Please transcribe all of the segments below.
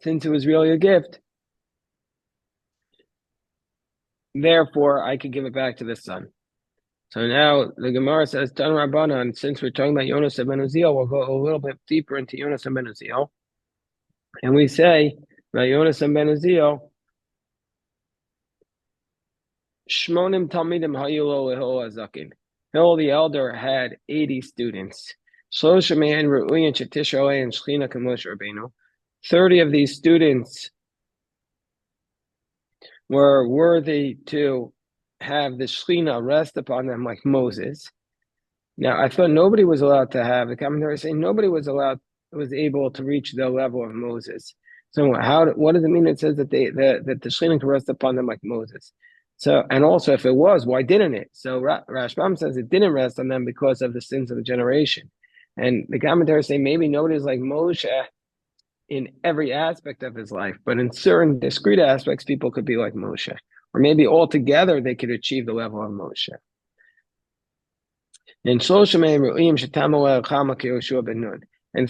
Since it was really a gift, therefore I could give it back to the son. So now the Gemara says, Tan Rabbanan, since we're talking about Yonas ben Uziel, we'll go a little bit deeper into Yonas ben Uziel. And we say, about Yonas ben Uziel, Shmonim Talmidim Hayulo Leho Azakin. Hill the elder had 80 students. Shlosha Me'en Ru'uyin Shetishrale and Shechina Kamosh Rabbeinu. 30 of these students were worthy to have the Shechina rest upon them like Moses. Now, I thought nobody was allowed to have, the commentary saying nobody was able to reach the level of Moses. So what does it mean? It says that that the Shechina can rest upon them like Moses. So, and also if it was, why didn't it? So Rashbam says it didn't rest on them because of the sins of the generation. And the commentary say maybe nobody's like Moshe in every aspect of his life, but in certain discrete aspects, people could be like Moshe. Or maybe altogether they could achieve the level of Moshe. And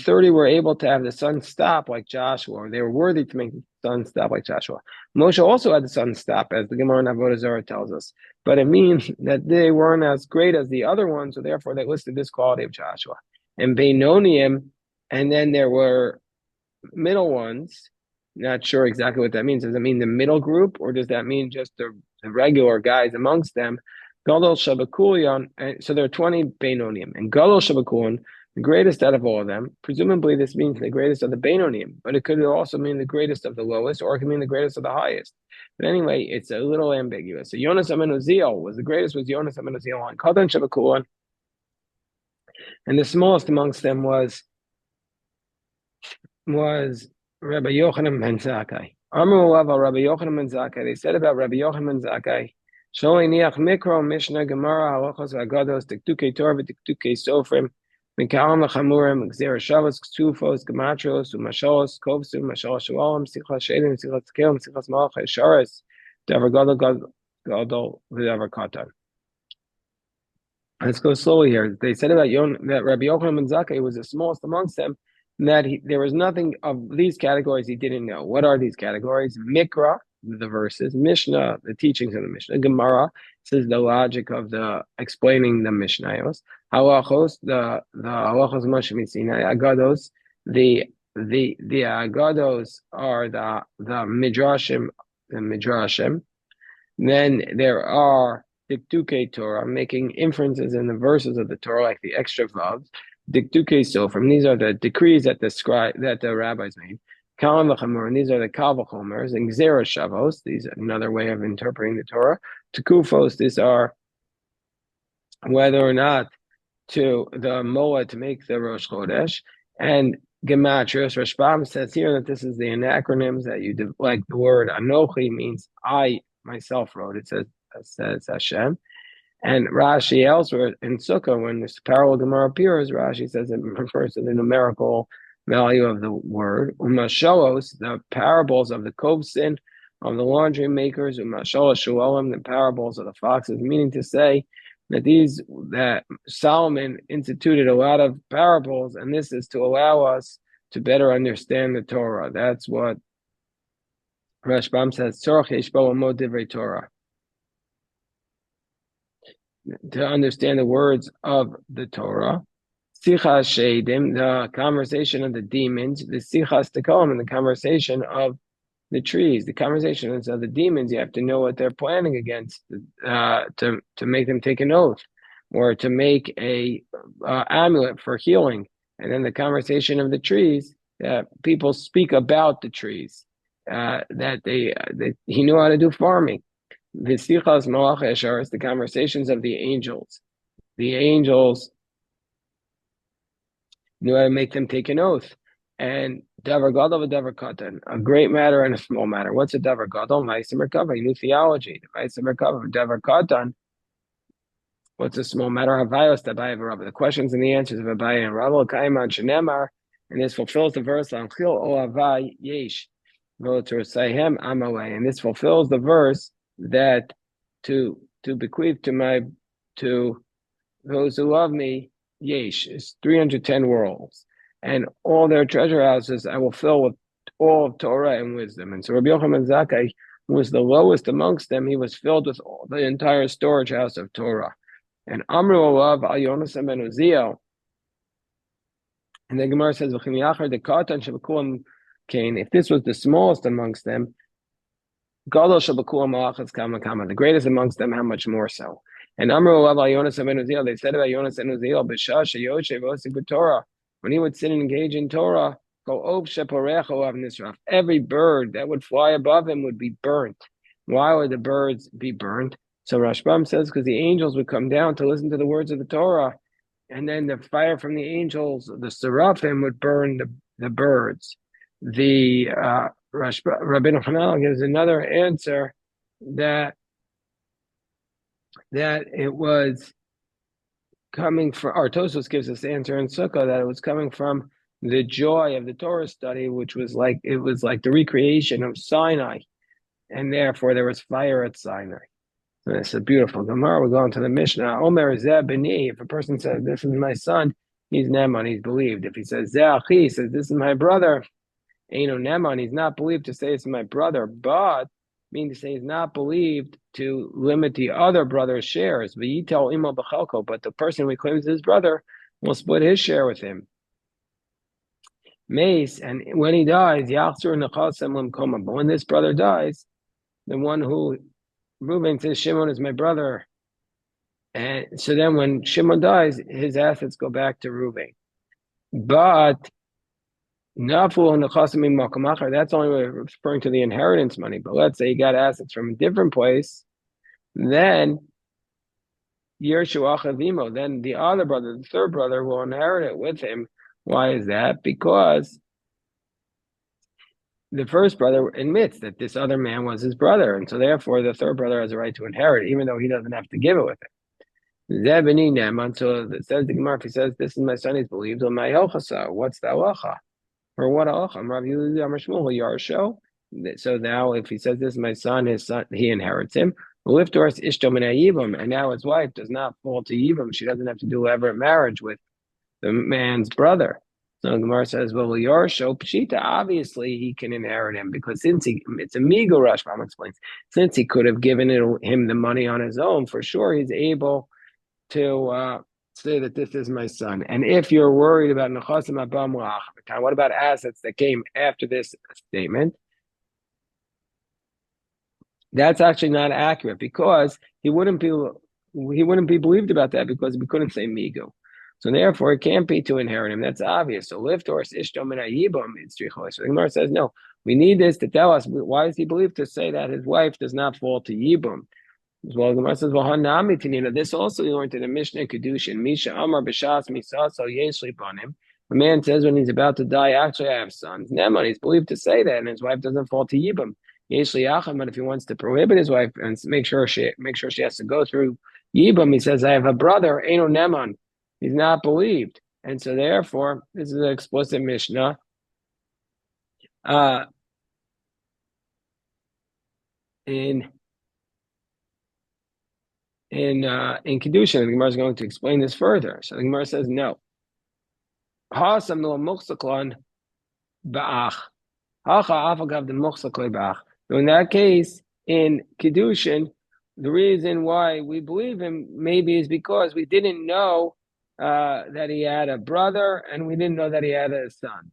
30 were able to have the sun stop like Joshua, or they were worthy to make the sun stop like Joshua. Moshe also had the sun stop, as the Gemara in Avodah Zarah tells us. But it means that they weren't as great as the other ones, so therefore they listed this quality of Joshua. And Benonium, and then there were middle ones. Not sure exactly what that means. Does it mean the middle group, or does that mean just the regular guys amongst them? Gadol Shabakulion, so there are 20 Benonium, and Gadol Shabakulion, the greatest out of all of them. Presumably, this means the greatest of the Benonium, but it could also mean the greatest of the lowest, or it could mean the greatest of the highest. But anyway, it's a little ambiguous. So Yonas ben Uziel was Yonas ben Uziel on Katan Shabakulion, and the smallest amongst them was Rabbi Yochanan ben Zakkai. Amru Rabbi Yochanan ben Zakkai. They said about Rabbi Yochanan ben Zakkai, Sholei niach mikro Mishnah Gemara halachos v'agados tiktukei Torah v'tiktukei Sofrim mikalam v'chamurim gzera Shabbos ktufos gematros u'mashalos kovsum mashalos shalom sichas shedim sichas tkelim sichas malach sharas davar gadol v'davar katan. Let's go slowly here. They said about that Rabbi Yochanan ben Zakkai was the smallest amongst them, and that there was nothing of these categories he didn't know. What are these categories? Mikra, the verses; Mishnah, the teachings of the Mishnah; Gemara, says the logic of the explaining the Mishnayos; Halachos, the Halachos Moshe Sinai; Agados, the Agados are the Midrashim, Then there are Diktuke Torah, making inferences in the verses of the Torah, like the extra vavs. Diktuke Sofrim, these are the decrees that the rabbis made. Kalam v'chamurim, these are the kal v'chomers. And Gzera Shavos, these are another way of interpreting the Torah. Tekufos, these are whether or not to the moa to make the Rosh Chodesh. And Gematrios, Rashbam says here that this is the anacronyms that you do, like the word Anochi means I myself wrote. It says Hashem. And Rashi elsewhere in Sukkah, when this parallel Gemara appears, Rashi says it refers to the numerical value of the word. Umashalos, the parables of the kovsin, of the laundry makers, umashalos shualim, the parables of the foxes, meaning to say that Solomon instituted a lot of parables, and this is to allow us to better understand the Torah. That's what Rashbam says, Tzorach yeshbo amod divrei Torah. To understand the words of the Torah. Sichas Sheidim, the conversation of the demons, the Sichas Tekolim, and the conversation of the trees, the conversations of the demons. You have to know what they're planning against to make them take an oath, or to make a amulet for healing. And then the conversation of the trees, people speak about the trees, that he knew how to do farming. The Sichas Malach Eshar is the conversations of the angels. The angels knew how to make them take an oath. And Davar Gadol v'Davar Katan, a great matter and a small matter. What's a Davar Gadol? Ma'aser Merkava, new theology. Ma'aser Merkava, Davar Katan. What's a small matter? Havayos Abaye v'Rabba. The questions and the answers of Abaye and Rabba Kaiman Shenemar, and this fulfills the verse on Chil O Avay Yesh V'Torosayhem Amalei, and this fulfills the verse that to bequeath to those who love me, Yesh is 310 worlds, and all their treasure houses I will fill with all of Torah and wisdom. And so Rabbi Yochanan Zakkai was the lowest amongst them. He was filled with the entire storage house of Torah. And Amru Alav Al Yonasan ben Uziel. And the Gemara says, if this was the smallest amongst them, the greatest amongst them, how much more so? And Amru Alav Al Yonasan ben Uziel, they said about Yonasan ben Uziel, B'shasha Yoshev Osik B'Torah, when he would sit and engage in Torah, every bird that would fly above him would be burnt. Why would the birds be burnt? So Rashbam says because the angels would come down to listen to the words of the Torah, and then the fire from the angels, the seraphim, would burn the birds. The Rabbeinu Hananel gives another answer that it was coming from, or Tosfos gives us the answer in Sukkah that it was coming from the joy of the Torah study, which was like the recreation of Sinai, and therefore there was fire at Sinai. So it's a beautiful Gemara. We're going to the Mishnah. Omer Zeh B'ni. If a person says, "This is my son," he's Neman. He's believed. If he says Zeh Achi, he says, "This is my brother," Eino Neman. He's not believed to say it's my brother, but meaning to say he's not believed to limit the other brother's shares. But the person who claims his brother will split his share with him. Mace, and when he dies, but when this brother dies, the one who Reuben says Shimon is my brother, and so then when Shimon dies, his assets go back to Reuben. But that's only referring to the inheritance money. But let's say he got assets from a different place, then Yershu Achavimo, then the other brother, the third brother, will inherit it with him. Why is that? Because the first brother admits that this other man was his brother, and so therefore the third brother has a right to inherit, even though he doesn't have to give it with him. Zebani Neman, so it says the Gemara, if he says, "This is my son," he's believed. What's the halacha? Or what halacha? Rav Yehuda Amar Shmuel Yarsho. So now, if he says, "This is my son," his son, he inherits him. And now his wife does not fall to Yibam. She doesn't have to do ever marriage with the man's brother. So the Gemara says, "Well, Yarsho Pshita, obviously he can inherit him because it's a Migo." Rashbam explains, since he could have given him the money on his own, for sure he's able to say that this is my son. And if you're worried about Nechasim Abam Lach, what about assets that came after this statement? That's actually not accurate because he wouldn't be believed about that because we couldn't say Migo. So therefore, it can't be to inherit him. That's obvious. So liftors ishtom and ayibam itzrichos. So the Gemara says, no, we need this to tell us why is he believed to say that his wife does not fall to yibam. Well, the Gemara says, well, hanami tinina. This also we learned in the Mishnah Kedushin. Misha Amar b'shas misaso yeshlip on him. A man says when he's about to die, actually I have sons. Neman, he's believed to say that, and his wife doesn't fall to yibam. Yeshli acham, but if he wants to prohibit his wife and make sure she has to go through yibam, he says, I have a brother, Eino Neman. He's not believed. And so therefore, this is an explicit Mishnah. In Kedushin, the Gemara is going to explain this further. So the Gemara says, no. Hasam no muchsaklon ba'ach. Hacha afagav the muchsaklon ba'ach. So in that case, in Kedushin, the reason why we believe him maybe is because we didn't know that he had a brother, and we didn't know that he had a son,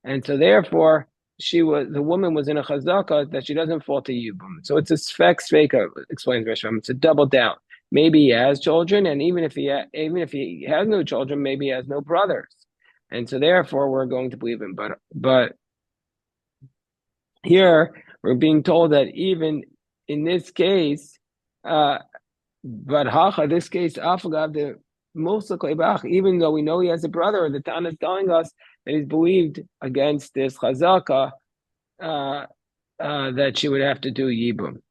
and so therefore the woman was in a chazaka that she doesn't fall to yibum. So it's a sveka, explains Rishon. It's a double down. Maybe he has children, and even if he has no children, maybe he has no brothers, and so therefore we're going to believe him. But here we're being told that even in this case, but hacha, this case, afagav the even though we know he has a brother, the Tana is telling us that he's believed against this chazaka that she would have to do yibum.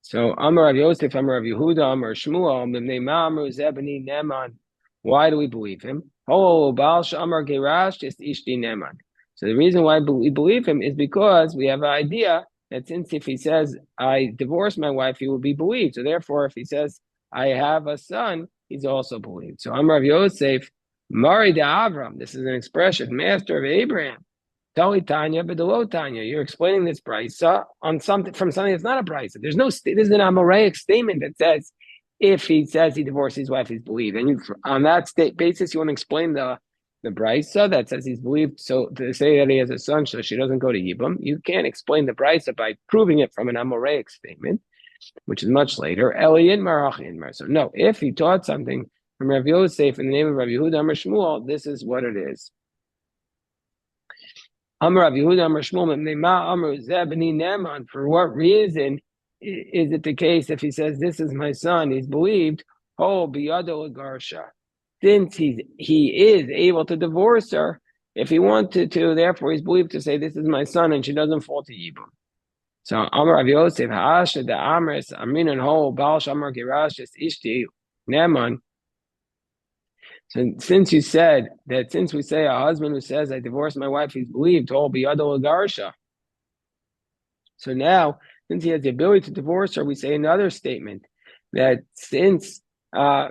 So Amar Rav Yosef, Amar Rav Yehuda, Amar Shmuel, B'nei Ma'amru Zebani Neman. Why do we believe him? Oh, Baal Shamar Gerash is Ishti Neman. So the reason why we believe him is because we have an idea that since if he says I divorced my wife, he will be believed. So therefore, if he says I have a son, he's also believed. So Amar Rav Yosef, Mari de Avram. This is an expression, master of Abraham. Tali Tanya, Bedelo Tanya. You're explaining this brisa on something from something that's not a brisa. There's no. This is an Amoraic statement that says if he says he divorced his wife, he's believed. And you, on that basis, you want to explain the brisa that says he's believed. So to say that he has a son, so she doesn't go to Yibam, you can't explain the brisa by proving it from an Amoraic statement, which is much later. Eliyin Marachin Mar. So no, if he taught something from Rav Yosef in the name of Rav Yehuda Amar Shmuel, this is what it is. Amar Rav Yehuda Amar Shmuel Mema Amar Zebani Neman. For what reason is it the case if he says this is my son, he's believed? Oh, biyado garsha. Since he is able to divorce her if he wanted to, therefore he's believed to say this is my son, and she doesn't fall to Yibum. So Amar Rav Yosef Ha'asha the Amris Aminan Ho Baal Shamar Gerashis Ishti Neman. So since you said that, since we say a husband who says I divorced my wife, he's believed to be Adol Garsha. So now, since he has the ability to divorce her, we say another statement that since a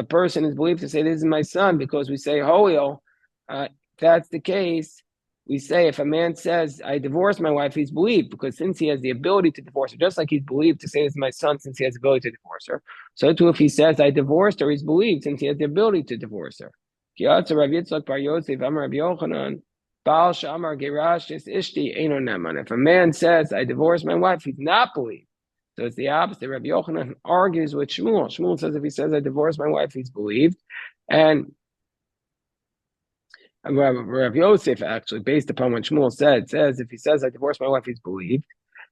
person is believed to say this is my son, because we say Hoel, that's the case. We say if a man says I divorced my wife, he's believed, because since he has the ability to divorce her, just like he's believed to say this is my son since he has the ability to divorce her, so too if he says I divorced her, he's believed since he has the ability to divorce her. If a man says I divorced my wife, he's not believed. So it's the opposite. Rabbi Yochanan argues with Shmuel. Shmuel says if he says I divorced my wife, he's believed. And Rav Yosef, actually, based upon what Shmuel says if he says I divorced my wife, he's believed.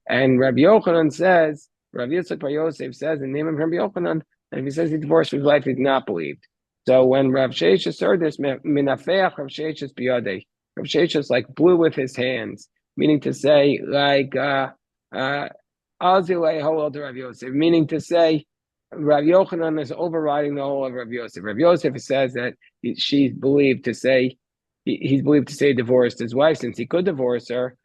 And Rabbi Yochanan says, Rav Yitzchak Bar Yosef says in the name of Rabbi Yochanan, and if he says he divorced his wife, he's not believed. So when Rav Sheshis heard this, Minafeach Rav Sheshis biyadei, Rav Sheshis like blew with his hands, meaning to say like Azilei Hoel to Rav Yosef, meaning to say Rav Yochanan is overriding the whole of Rav Yosef. Rav Yosef says that she's believed to say he's believed to say divorced his wife since he could divorce her,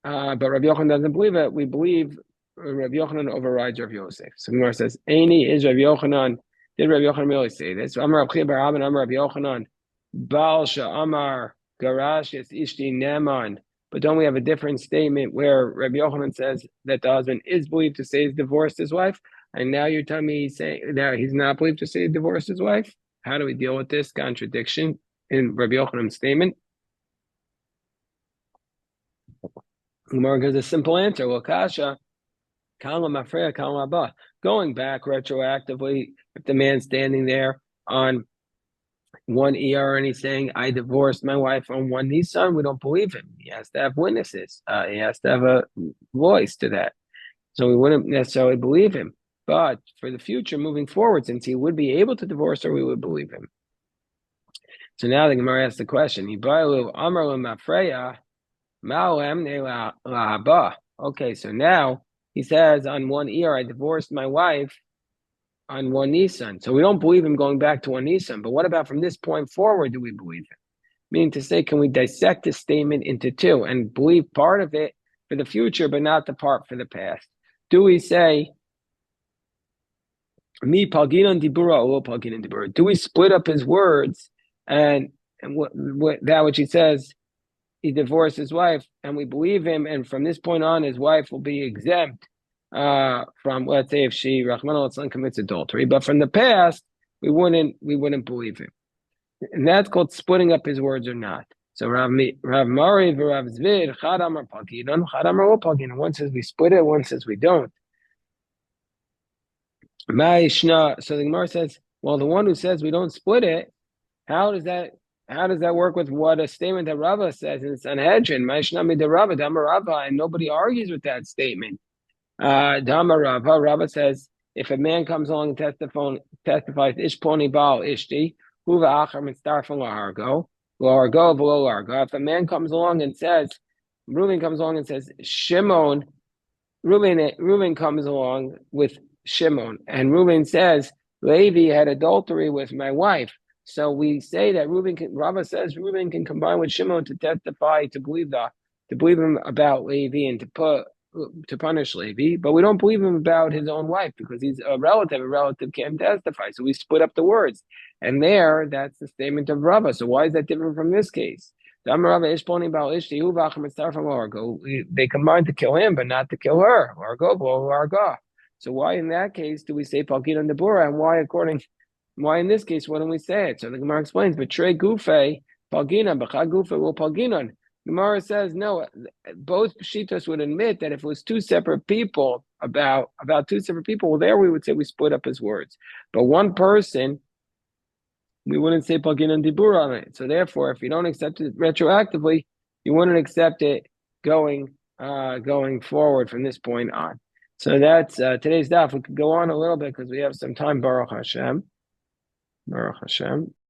but Rav Yochanan doesn't believe it. We believe Rav Yochanan overrides Rav Yosef. So Gemara says, "Eini is Rav Yochanan." Did Rav Yochanan really say this? Amar Rav Chia bar Abba, Amar Rav Yochanan, Baal Amar Garashis Ishti Neman. But don't we have a different statement where Rav Yochanan says that the husband is believed to say he's divorced his wife, and now you're telling me he's saying now he's not believed to say he divorced his wife? How do we deal with this contradiction in Rabbi Yochanan's statement? Gemara gives a simple answer. Well, Kasha, going back retroactively, if the man's standing there on one ER and he's saying, I divorced my wife on one Nissan, we don't believe him. He has to have witnesses. He has to have a voice to that. So we wouldn't necessarily believe him. But for the future, moving forward, since he would be able to divorce her, we would believe him. So now the Gemara asks the question, okay, so now he says on one ear, I divorced my wife on one Nissan. So we don't believe him going back to one Nissan. But what about from this point forward, do we believe him? Meaning to say, can we dissect this statement into two and believe part of it for the future, but not the part for the past? Do we say, mi palginan dibura or palginan dibura? Do we split up his words and what that which he says, he divorced his wife, and we believe him, and from this point on, his wife will be exempt from, let's say, if she Rahman al commits adultery. But from the past, we wouldn't believe him, and that's called splitting up his words or not. So Rav Mari Rav Zvid Chad Amar Palginan, Chad Amar Lo Palginan. One says we split it, one says we don't. So the Gemara says, well, the one who says we don't split it, how does that work with what a statement that Rava says in Sanhedrin? Ma'ishnami de Rava, Dama Rava, and nobody argues with that statement. Dama Rava says, if a man comes along and testifies, Ishponi Baal Ishti, Huva Achar Mitzdarfon Lahargo, Lahargo, Velo Largo. If a man comes along and says, Reuben comes along and says, Shimon, Reuben comes along with Shimon, and Reuben says, Levi had adultery with my wife. So we say that Rava says Reuben can combine with Shimon to testify, to believe him about Levi, and to put to punish Levi, but we don't believe him about his own wife because he's a relative. A relative can't testify, so we split up the words. And there, that's the statement of Rava. So why is that different from this case? They combined to kill him, but not to kill her. So why in that case do we say Palgin on the Bura, and why in this case wouldn't we say it? So the Gemara explains, but Trey Gufe, Palginan, Bachag Gufe will Palginan. Gemara says no. Both Shitos would admit that if it was two separate people about two separate people, well, there we would say we split up his words. But one person, we wouldn't say Palginan Dibur on it. So therefore, if you don't accept it retroactively, you wouldn't accept it going forward from this point on. So that's today's daf. We could go on a little bit because we have some time. Baruch Hashem. Baruch Hashem.